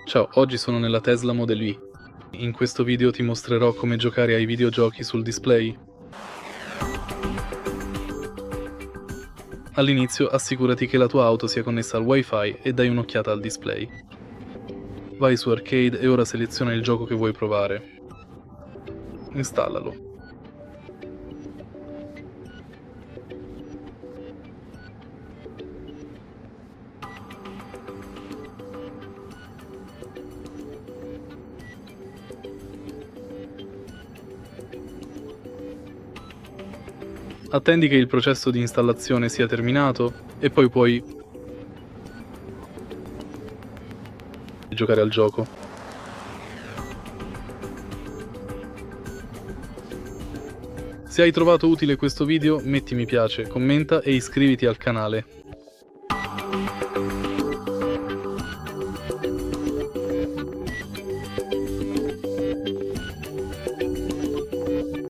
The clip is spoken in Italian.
Ciao, oggi sono nella Tesla Model Y. In questo video ti mostrerò come giocare ai videogiochi sul display. All'inizio assicurati che la tua auto sia connessa al Wi-Fi e dai un'occhiata al display. Vai su Arcade e ora seleziona il gioco che vuoi provare. Installalo. Attendi che il processo di installazione sia terminato e poi puoi giocare al gioco. Se hai trovato utile questo video, metti mi piace, commenta e iscriviti al canale.